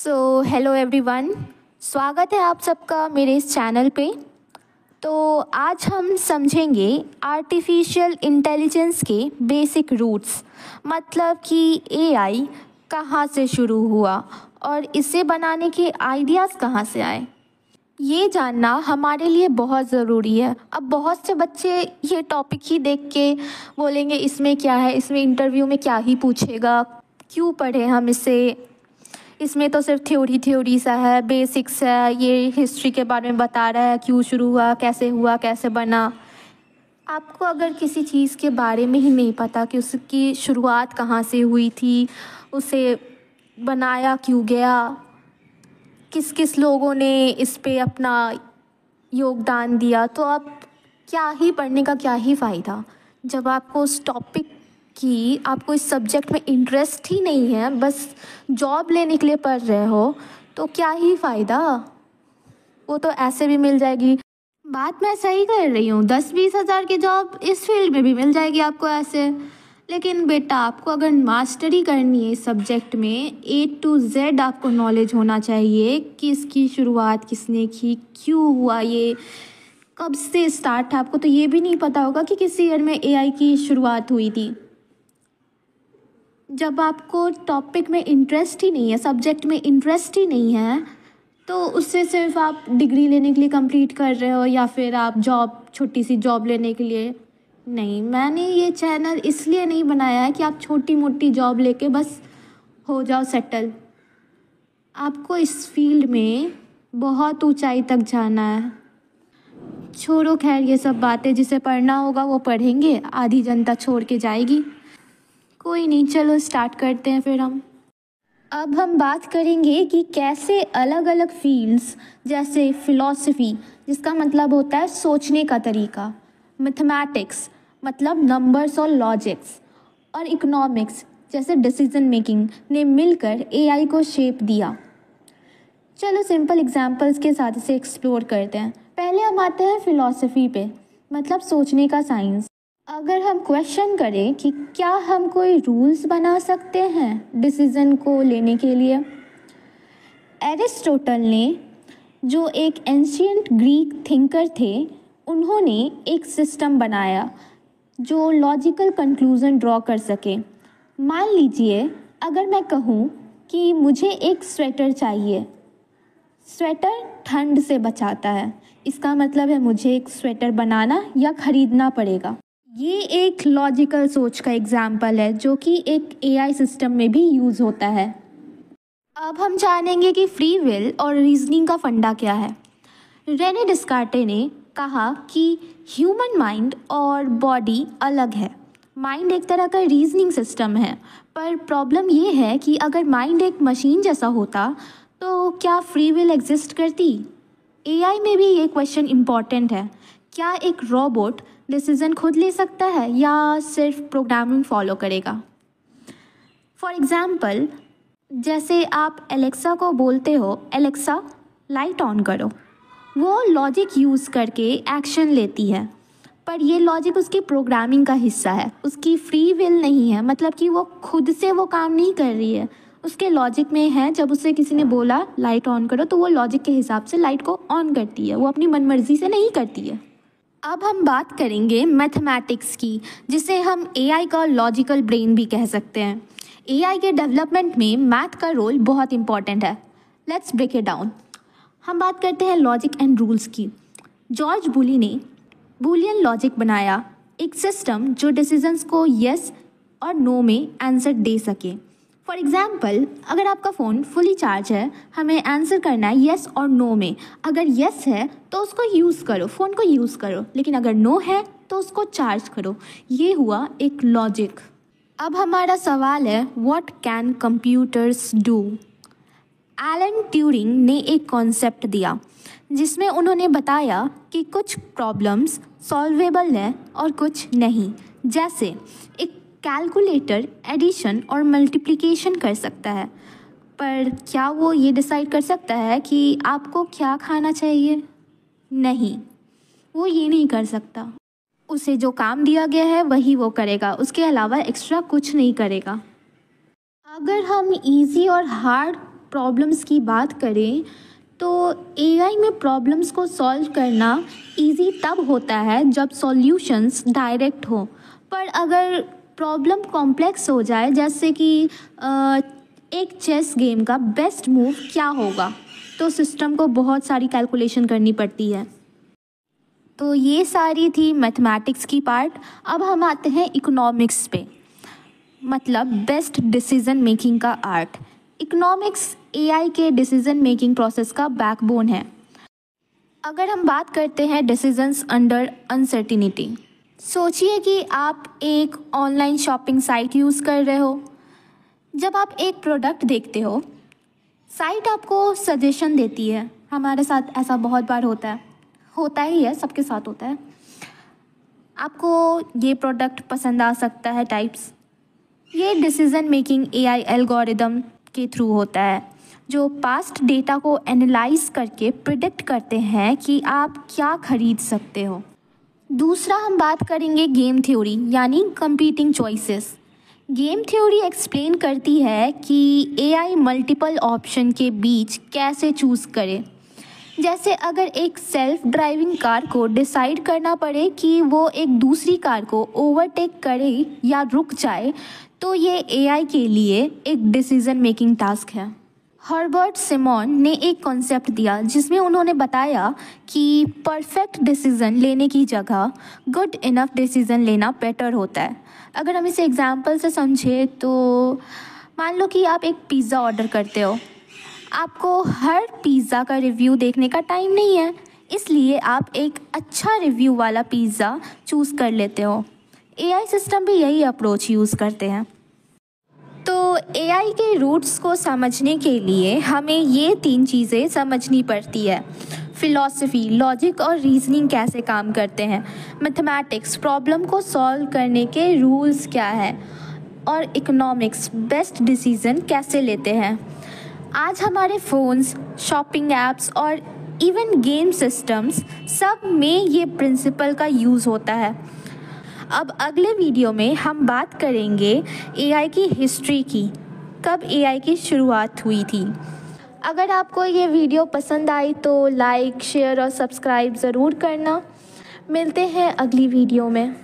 Hello everyone. स्वागत है आप सबका मेरे इस चैनल पे। तो आज हम समझेंगे आर्टिफिशियल इंटेलिजेंस के बेसिक रूट्स, मतलब कि एआई कहाँ से शुरू हुआ और इसे बनाने के आइडियाज़ कहाँ से आए। ये जानना हमारे लिए बहुत ज़रूरी है। अब बहुत से बच्चे ये टॉपिक ही देख के बोलेंगे इसमें क्या है, इसमें इंटरव्यू में क्या ही पूछेगा, क्यों पढ़े हम इसे, इसमें तो सिर्फ थ्योरी सा है, बेसिक्स है, ये हिस्ट्री के बारे में बता रहा है, क्यों शुरू हुआ, कैसे बना। आपको अगर किसी चीज़ के बारे में ही नहीं पता कि उसकी शुरुआत कहाँ से हुई थी, उसे बनाया क्यों गया, किस किस लोगों ने इस पे अपना योगदान दिया, तो आप क्या ही पढ़ने का क्या ही फ़ायदा। जब आपको उस टॉपिक कि आपको इस सब्जेक्ट में इंटरेस्ट ही नहीं है, बस जॉब लेने के लिए पढ़ रहे हो, तो क्या ही फ़ायदा। वो तो ऐसे भी मिल जाएगी। बात मैं सही कर रही हूँ, 10-20 हज़ार की जॉब इस फील्ड में भी मिल जाएगी आपको ऐसे। लेकिन बेटा, आपको अगर मास्टरी करनी है इस सब्जेक्ट में, A to Z आपको नॉलेज होना चाहिए कि इसकी शुरुआत किसने की, क्यों हुआ, ये कब से स्टार्ट था। आपको तो ये भी नहीं पता होगा कि किस ईयर में AI की शुरुआत हुई थी। जब आपको टॉपिक में इंटरेस्ट ही नहीं है, सब्जेक्ट में इंटरेस्ट ही नहीं है, तो उससे सिर्फ आप डिग्री लेने के लिए कंप्लीट कर रहे हो या फिर आप छोटी सी जॉब लेने के लिए नहीं। मैंने ये चैनल इसलिए नहीं बनाया है कि आप छोटी मोटी जॉब लेके बस हो जाओ सेटल। आपको इस फील्ड में बहुत ऊंचाई तक जाना है। छोड़ो खैर ये सब बातें, जिसे पढ़ना होगा वो पढ़ेंगे, आधी जनता छोड़ के जाएगी। कोई नहीं, चलो स्टार्ट करते हैं फिर हम। अब हम बात करेंगे कि कैसे अलग अलग फील्ड्स जैसे फ़िलॉसफ़ी, जिसका मतलब होता है सोचने का तरीका, मैथमेटिक्स मतलब नंबर्स और लॉजिक्स, और इकोनॉमिक्स जैसे डिसीजन मेकिंग ने मिलकर एआई को शेप दिया। चलो सिंपल एग्जांपल्स के साथ इसे एक्सप्लोर करते हैं। पहले हम आते हैं फ़िलॉसफ़ी पे, मतलब सोचने का साइंस। अगर हम क्वेश्चन करें कि क्या हम कोई रूल्स बना सकते हैं डिसीज़न को लेने के लिए, एरिस्टोटल ने, जो एक एंशियंट ग्रीक थिंकर थे, उन्होंने एक सिस्टम बनाया जो लॉजिकल कंक्लूज़न ड्रॉ कर सके। मान लीजिए अगर मैं कहूँ कि मुझे एक स्वेटर चाहिए, स्वेटर ठंड से बचाता है, इसका मतलब है मुझे एक स्वेटर बनाना या ख़रीदना पड़ेगा। ये एक लॉजिकल सोच का एग्जाम्पल है जो कि एक एआई सिस्टम में भी यूज़ होता है। अब हम जानेंगे कि फ्री विल और रीजनिंग का फंडा क्या है। रेने डिस्कार्टे ने कहा कि ह्यूमन माइंड और बॉडी अलग है। माइंड एक तरह का रीजनिंग सिस्टम है, पर प्रॉब्लम ये है कि अगर माइंड एक मशीन जैसा होता तो क्या फ्री विल एग्जिस्ट करती। एआई में भी ये क्वेश्चन इम्पॉर्टेंट है। क्या एक रोबोट डिसीज़न खुद ले सकता है या सिर्फ प्रोग्रामिंग फॉलो करेगा। फॉर एग्ज़ाम्पल, जैसे आप एलेक्सा को बोलते हो, एलेक्सा लाइट ऑन करो, वो लॉजिक यूज़ करके एक्शन लेती है, पर ये लॉजिक उसकी प्रोग्रामिंग का हिस्सा है, उसकी फ्री विल नहीं है। मतलब कि वो खुद से वो काम नहीं कर रही है, उसके लॉजिक में है। जब उससे किसी ने बोला लाइट ऑन करो तो वो लॉजिक के हिसाब से लाइट को ऑन करती है, वो अपनी मनमर्जी से नहीं करती है। अब हम बात करेंगे मैथमेटिक्स की, जिसे हम एआई का लॉजिकल ब्रेन भी कह सकते हैं। एआई के डेवलपमेंट में मैथ का रोल बहुत इंपॉर्टेंट है। Let's break it down. हम बात करते हैं लॉजिक एंड रूल्स की। जॉर्ज बुली ने बूलियन लॉजिक बनाया, एक सिस्टम जो डिसीजंस को यस और नो में आंसर दे सके। फॉर एग्ज़ाम्पल, अगर आपका फ़ोन फुली चार्ज है, हमें आंसर करना है येस और नो में। अगर येस है तो उसको यूज़ करो, फ़ोन को यूज़ करो, लेकिन अगर नो है तो उसको चार्ज करो। ये हुआ एक लॉजिक। अब हमारा सवाल है, what can computers do. Alan Turing ने एक कॉन्सेप्ट दिया जिसमें उन्होंने बताया कि कुछ प्रॉब्लम्स सॉल्वेबल हैं और कुछ नहीं। जैसे एक कैलकुलेटर एडिशन और मल्टीप्लिकेशन कर सकता है, पर क्या वो ये डिसाइड कर सकता है कि आपको क्या खाना चाहिए? नहीं, वो ये नहीं कर सकता। उसे जो काम दिया गया है वही वो करेगा, उसके अलावा एक्स्ट्रा कुछ नहीं करेगा। अगर हम इजी और हार्ड प्रॉब्लम्स की बात करें तो एआई में प्रॉब्लम्स को सॉल्व करना इजी तब होता है जब सॉल्यूशंस डायरेक्ट हो। पर अगर प्रॉब्लम कॉम्प्लेक्स हो जाए, जैसे कि एक चेस गेम का बेस्ट मूव क्या होगा, तो सिस्टम को बहुत सारी कैलकुलेशन करनी पड़ती है। तो ये सारी थी मैथमेटिक्स की पार्ट। अब हम आते हैं इकोनॉमिक्स पे, मतलब बेस्ट डिसीजन मेकिंग का आर्ट। इकोनॉमिक्स एआई के डिसीजन मेकिंग प्रोसेस का बैकबोन है। अगर हम बात करते हैं डिसीजंस अंडर अनसर्टिनिटी, सोचिए कि आप एक ऑनलाइन शॉपिंग साइट यूज़ कर रहे हो। जब आप एक प्रोडक्ट देखते हो, साइट आपको सजेशन देती है। हमारे साथ ऐसा बहुत बार होता ही है, सबके साथ होता है। आपको ये प्रोडक्ट पसंद आ सकता है टाइप्स। ये डिसीजन मेकिंग एआई एल्गोरिदम के थ्रू होता है, जो पास्ट डेटा को एनालाइज करके प्रिडिक्ट करते हैं कि आप क्या खरीद सकते हो। दूसरा हम बात करेंगे गेम थ्योरी, यानी competing choices. Game theory explain करती है कि एआई मल्टीपल ऑप्शन के बीच कैसे चूज़ करे। जैसे अगर एक सेल्फ ड्राइविंग कार को डिसाइड करना पड़े कि वो एक दूसरी कार को ओवरटेक करे या रुक जाए, तो ये एआई के लिए एक डिसीजन मेकिंग टास्क है। हर्बर्ट सिमोन ने एक कॉन्सेप्ट दिया जिसमें उन्होंने बताया कि परफेक्ट डिसीज़न लेने की जगह गुड इनफ डिसीज़न लेना बेटर होता है। अगर हम इसे एग्जांपल से समझें तो मान लो कि आप एक पिज़्ज़ा ऑर्डर करते हो। आपको हर पिज़्ज़ा का रिव्यू देखने का टाइम नहीं है, इसलिए आप एक अच्छा रिव्यू वाला पिज़्ज़ा चूज़ कर लेते हो। एआई सिस्टम भी यही अप्रोच यूज़ करते हैं। तो एआई के रूट्स को समझने के लिए हमें ये 3 चीज़ें समझनी पड़ती है। फिलॉसफी, लॉजिक और रीजनिंग कैसे काम करते हैं। मैथमेटिक्स, प्रॉब्लम को सॉल्व करने के रूल्स क्या है। और इकोनॉमिक्स, बेस्ट डिसीज़न कैसे लेते हैं। आज हमारे फ़ोन्स, शॉपिंग ऐप्स और इवन गेम सिस्टम्स सब में ये प्रिंसिपल का यूज़ होता है। अब अगले वीडियो में हम बात करेंगे एआई की हिस्ट्री की, कब एआई की शुरुआत हुई थी। अगर आपको ये वीडियो पसंद आई तो लाइक, शेयर और सब्सक्राइब ज़रूर करना। मिलते हैं अगली वीडियो में।